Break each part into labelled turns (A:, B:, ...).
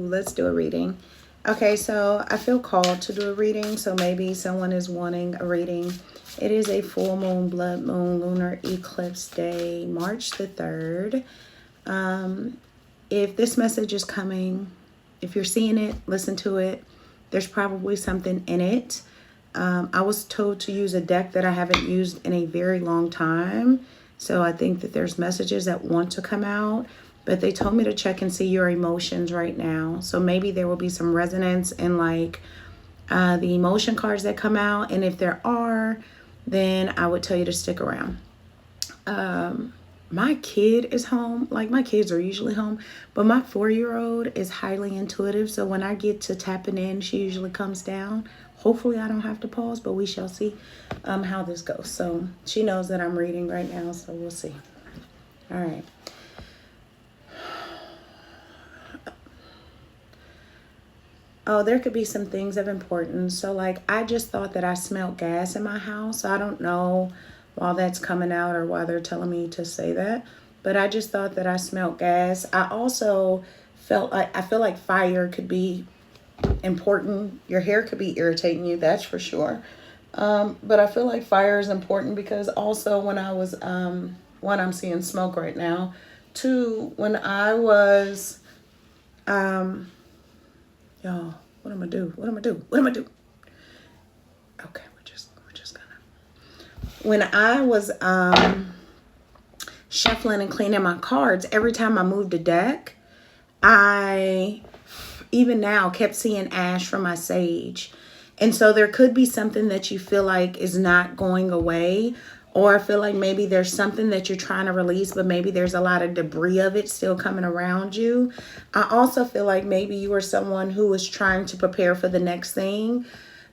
A: let's do a reading. Okay, so I feel called to do a reading, so maybe someone is wanting a reading. It is a full moon, blood moon, lunar eclipse day, March the 3rd. If this message is coming, if you're seeing it, listen to it. There's probably something in it. I was told to use a deck that I haven't used in a very long time. So I think that there's messages that want to come out, but they told me to check and see your emotions right now. So maybe there will be some resonance in like the emotion cards that come out. And if there are, then I would tell you to stick around. My kid is home. Like, my kids are usually home, but my 4-year-old is highly intuitive. So when I get to tapping in, she usually comes down. Hopefully I don't have to pause, but we shall see how this goes. So she knows that I'm reading right now, so we'll see. All right. Oh, there could be some things of importance. So like, I just thought that I smelled gas in my house. I don't know why that's coming out or why they're telling me to say that, but I just thought that I smelled gas. I also felt like, I feel like fire could be important. Your hair could be irritating you, that's for sure. But I feel like fire is important because also when I was, one, I'm seeing smoke right now. Two, when I was, y'all, what am I do? What am I do? What am I do? Okay, we're just gonna. When I was shuffling and cleaning my cards, every time I moved a deck, I even now kept seeing ash from my sage. And so there could be something that you feel like is not going away, or I feel like maybe there's something that you're trying to release, but maybe there's a lot of debris of it still coming around you. I also feel like maybe you are someone who is trying to prepare for the next thing,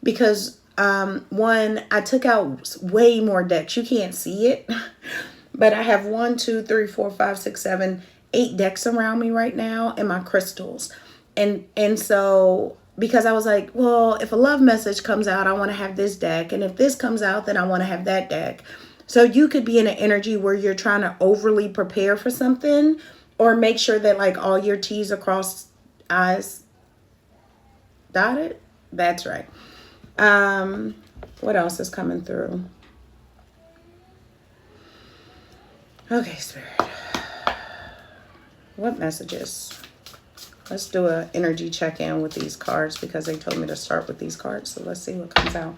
A: because one, I took out way more decks. You can't see it, but I have 1, 2, 3, 4, 5, 6, 7, 8 decks around me right now and my crystals. And so because I was like, well, if a love message comes out, I want to have this deck. And if this comes out, then I want to have that deck. So you could be in an energy where you're trying to overly prepare for something, or make sure that like all your T's are crossed, I's dotted. That's right. What else is coming through? Okay, Spirit. What messages? Let's do an energy check-in with these cards because they told me to start with these cards. So let's see what comes out.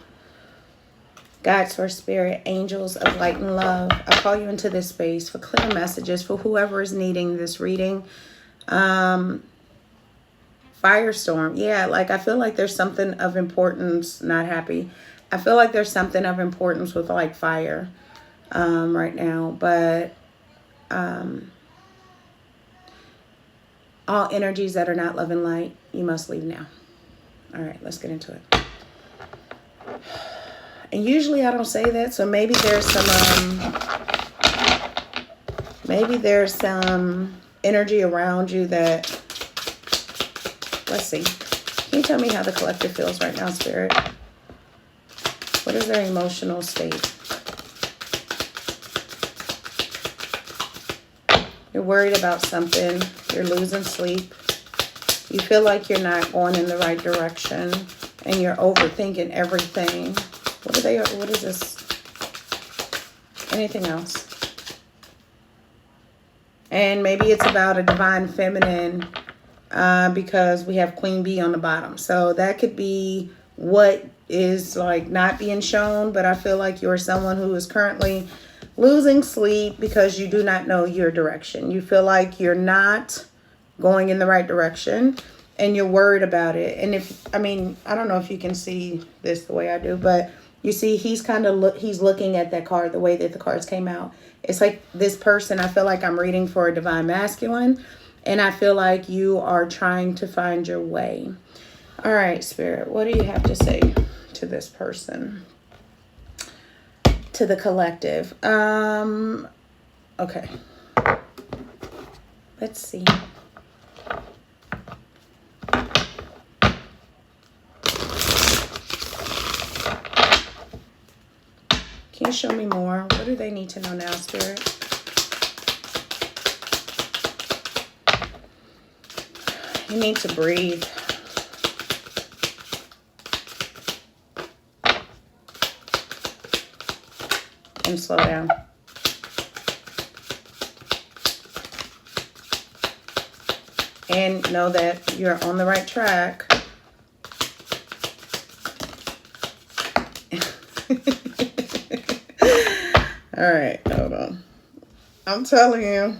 A: God, Source, Spirit, angels of light and love, I call you into this space for clear messages for whoever is needing this reading. Firestorm. Yeah, like I feel like there's something of importance. Not happy. I feel like there's something of importance with like fire right now. But all energies that are not love and light, you must leave now. All right, let's get into it. And usually I don't say that, so maybe there's some energy around you that, let's see. Can you tell me how the collective feels right now, Spirit? What is their emotional state? You're worried about something. You're losing sleep. You feel like you're not going in the right direction, and you're overthinking everything. What is this? Anything else? And maybe it's about a divine feminine because we have Queen Bee on the bottom. So that could be what is like not being shown, but I feel like you're someone who is currently losing sleep because you do not know your direction. You feel like you're not going in the right direction and you're worried about it. And I don't know if you can see this the way I do, but you see he's he's looking at that card the way that the cards came out. It's like this person, I feel like I'm reading for a divine masculine, and I feel like you are trying to find your way. All right, Spirit, what do you have to say to this person? To the collective. Okay. Let's see. Can you show me more? What do they need to know now, Spirit? You need to breathe. And slow down. And know that you're on the right track. All right, hold on. I'm telling you,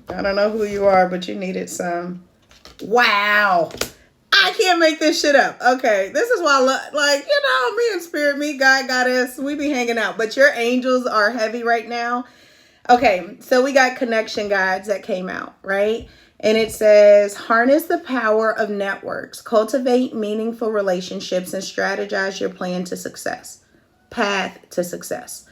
A: I don't know who you are, but you needed some. Wow. I can't make this shit up. Okay, this is why I love, like, you know, me and Spirit, me, God, Goddess, we be hanging out. But your angels are heavy right now. Okay, so we got connection guides that came out, right? And it says, harness the power of networks, cultivate meaningful relationships, and strategize your plan to success. Path to success.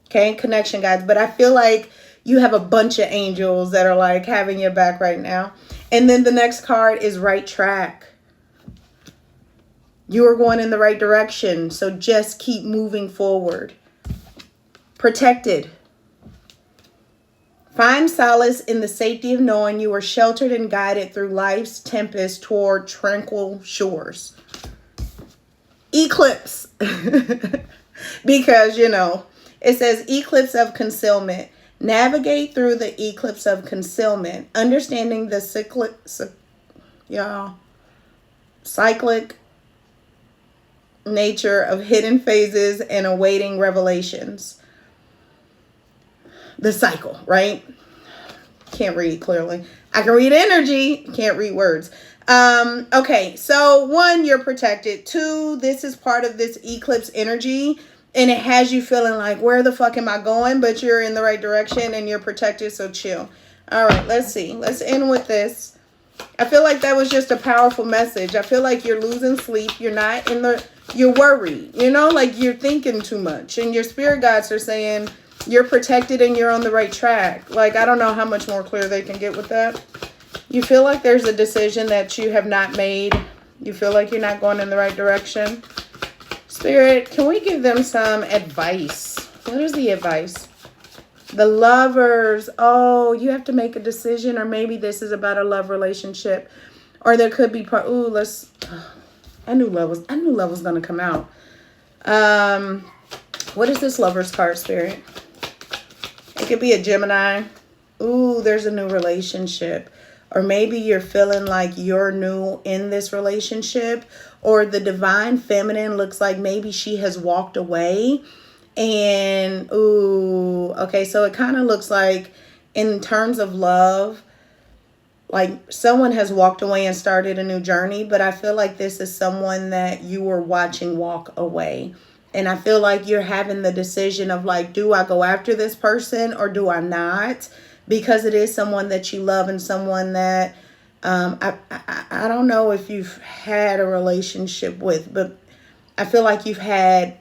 A: Okay, connection guides. But I feel like you have a bunch of angels that are like having your back right now. And then the next card is right track. You are going in the right direction. So just keep moving forward. Protected. Find solace in the safety of knowing you are sheltered and guided through life's tempest toward tranquil shores. Eclipse. Because, you know, it says eclipse of concealment. Navigate through the eclipse of concealment, understanding the cyclic nature of hidden phases and awaiting revelations. The cycle, right? Can't read clearly. I can read energy, can't read words. Okay, so 1, you're protected. 2, this is part of this eclipse energy. And it has you feeling like, where the fuck am I going? But you're in the right direction and you're protected, so chill. All right, let's see. Let's end with this. I feel like that was just a powerful message. I feel like you're losing sleep. You're not in the, you're worried. You know, like you're thinking too much. And your spirit guides are saying you're protected and you're on the right track. Like, I don't know how much more clear they can get with that. You feel like there's a decision that you have not made. You feel like you're not going in the right direction. Spirit, can we give them some advice? What is the advice? The Lovers. Oh, you have to make a decision, or maybe this is about a love relationship, or there could be part. Ooh, let's. I knew love was gonna come out. What is this Lovers card, Spirit? It could be a Gemini. Ooh, there's a new relationship. Or maybe you're feeling like you're new in this relationship, or the divine feminine looks like maybe she has walked away. And, ooh, okay, so it kind of looks like in terms of love, like someone has walked away and started a new journey, but I feel like this is someone that you were watching walk away. And I feel like you're having the decision of like, do I go after this person or do I not? Because it is someone that you love and someone that I don't know if you've had a relationship with, but I feel like you've had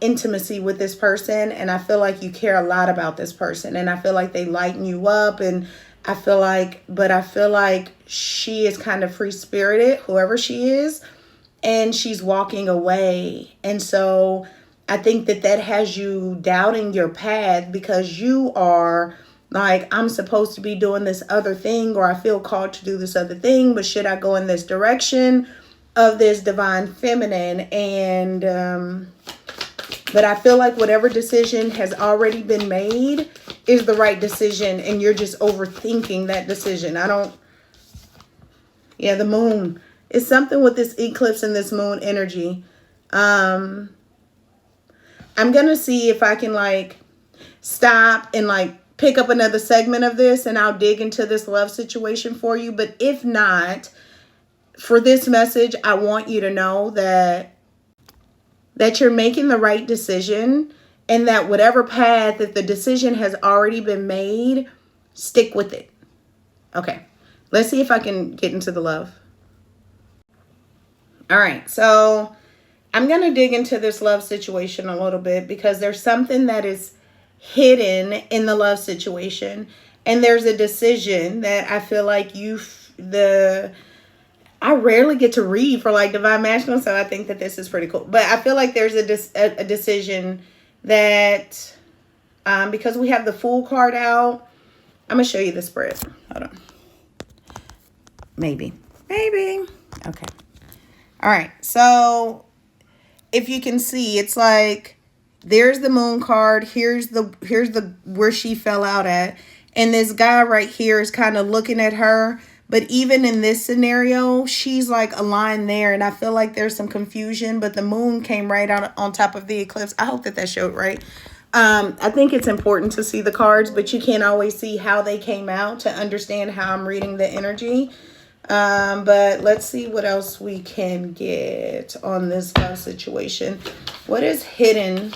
A: intimacy with this person, and I feel like you care a lot about this person, and I feel like they lighten you up, and I feel like she is kind of free-spirited, whoever she is, and she's walking away. And so I think that has you doubting your path, because you are like, I'm supposed to be doing this other thing, or I feel called to do this other thing, but should I go in this direction of this divine feminine? And but I feel like whatever decision has already been made is the right decision, and you're just overthinking that decision. The moon. It's something with this eclipse and this moon energy. I'm going to see if I can like stop and like pick up another segment of this, and I'll dig into this love situation for you. But if not, for this message, I want you to know that you're making the right decision, and that whatever path, if the decision has already been made, stick with it. Okay, let's see if I can get into the love. All right, so I'm going to dig into this love situation a little bit, because there's something that is hidden in the love situation. And there's a decision that I feel like I rarely get to read for like divine masculine, so I think that this is pretty cool. But I feel like there's a decision that, because we have the Fool card out, I'm going to show you the spread. Hold on. Maybe. Okay. All right. So if you can see, it's like there's the moon card. Here's the where she fell out at. And this guy right here is kind of looking at her. But even in this scenario, she's like aligned there. And I feel like there's some confusion. But the moon came right out on top of the eclipse. I hope that showed right. I think it's important to see the cards, but you can't always see how they came out to understand how I'm reading the energy. But let's see what else we can get on this love situation. What is hidden?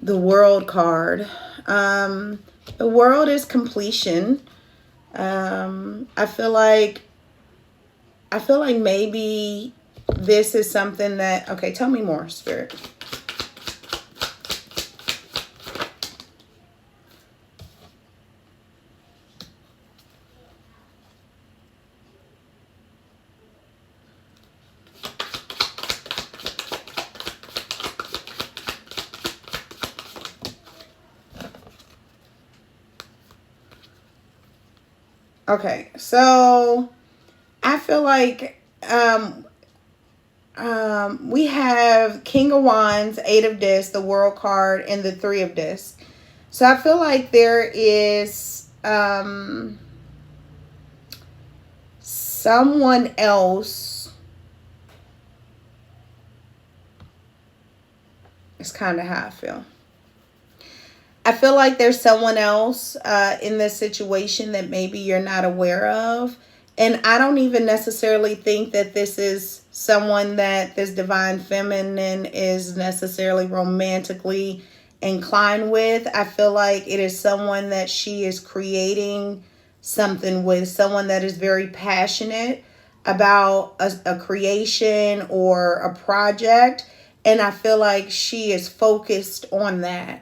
A: The World card. The World is completion. I feel like maybe this is something that, okay, tell me more, Spirit. Okay, so I feel like we have King of Wands, Eight of Discs, the World card, and the Three of Discs. So I feel like there is someone else. It's kind of how I feel. I feel like there's someone else in this situation that maybe you're not aware of. And I don't even necessarily think that this is someone that this divine feminine is necessarily romantically inclined with. I feel like it is someone that she is creating something with, someone that is very passionate about a creation or a project. And I feel like she is focused on that.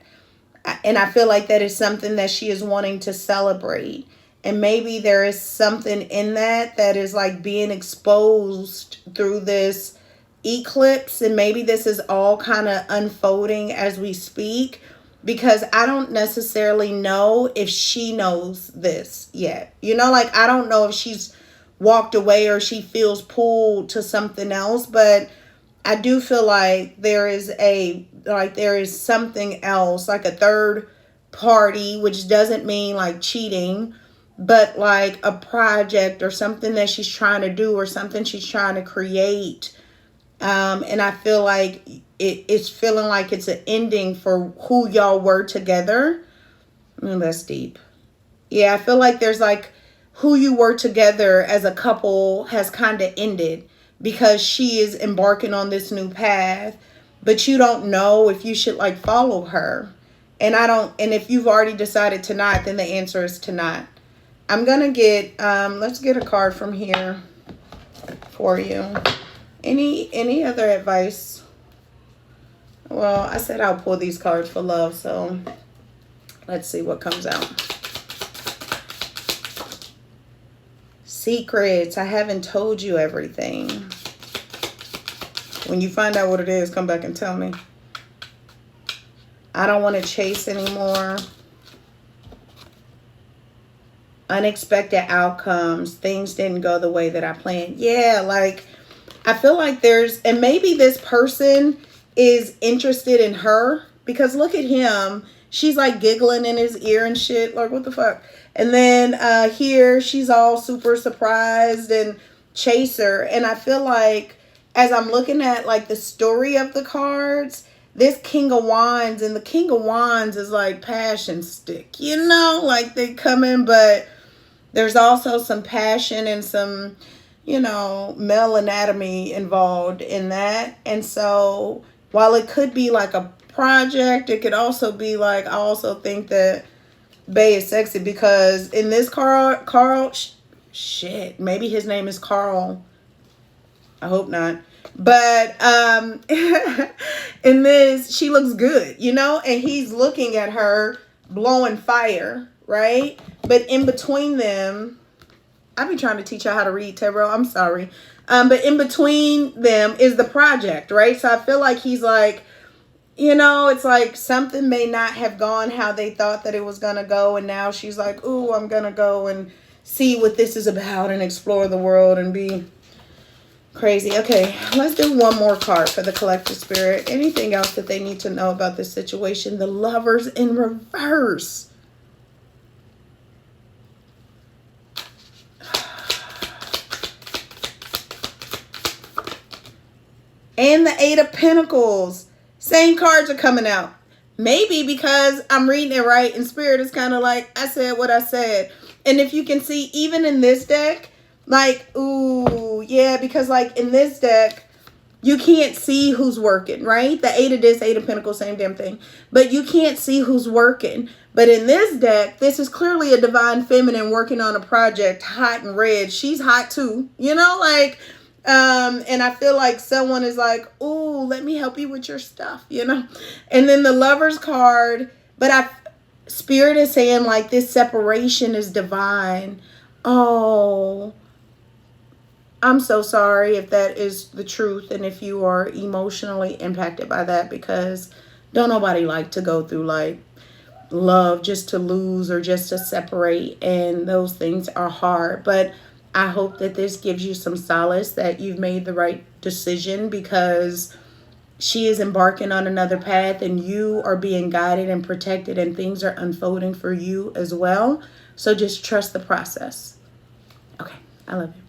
A: And I feel like that is something that she is wanting to celebrate. And maybe there is something in that is like being exposed through this eclipse. And maybe this is all kind of unfolding as we speak. Because I don't necessarily know if she knows this yet. You know, like I don't know if she's walked away or she feels pulled to something else. But I do feel like there is something else, like a third party, which doesn't mean like cheating, but like a project or something that she's trying to do or something she's trying to create. And I feel like it's feeling like it's an ending for who y'all were together. That's deep. Yeah, I feel like there's like who you were together as a couple has kind of ended. Because she is embarking on this new path, but you don't know if you should like follow her. And if you've already decided to not, then the answer is to not. I'm going to get, let's get a card from here for you. Any other advice? Well, I said I'll pull these cards for love, so let's see what comes out. Secrets. I haven't told you everything. When you find out what it is, come back and tell me. I don't want to chase anymore. Unexpected outcomes. Things didn't go the way that I planned. Yeah, like I feel like and maybe this person is interested in her. Because look at him. She's like giggling in his ear and shit. Like, what the fuck? And then here she's all super surprised and chaser. And I feel like as I'm looking at like the story of the cards, this King of Wands, and the King of Wands is like passion stick, you know, like they come in, but there's also some passion and some, you know, male anatomy involved in that. And so while it could be like a project, it could also be like, I also think that Bay is sexy because in this Carl, shit, maybe his name is Carl. I hope not. But in this, she looks good, you know, and he's looking at her blowing fire, right? But in between them, I be trying to teach you how to read tarot. I'm sorry. But in between them is the project, right? So I feel like he's like, You know, it's like something may not have gone how they thought that it was going to go. And now she's like, ooh, I'm going to go and see what this is about and explore the world and be crazy. Okay, let's do one more card for the collective spirit. Anything else that they need to know about this situation? The Lovers in reverse. And the Eight of Pentacles. Same cards are coming out. Maybe because I'm reading it right and Spirit is kind of like, I said what I said. And if you can see, even in this deck, like, ooh, yeah, because like in this deck, you can't see who's working, right? The Eight of this, Eight of Pentacles, same damn thing. But you can't see who's working. But in this deck, this is clearly a divine feminine working on a project, hot and red. She's hot too, you know, like, and I feel like someone is like, oh, let me help you with your stuff, you know? And then the Lovers card, but Spirit is saying like this separation is divine. Oh, I'm so sorry if that is the truth and if you are emotionally impacted by that, because don't nobody like to go through like love just to lose or just to separate, and those things are hard. But I hope that this gives you some solace that you've made the right decision, because she is embarking on another path and you are being guided and protected and things are unfolding for you as well. So just trust the process. Okay, I love you.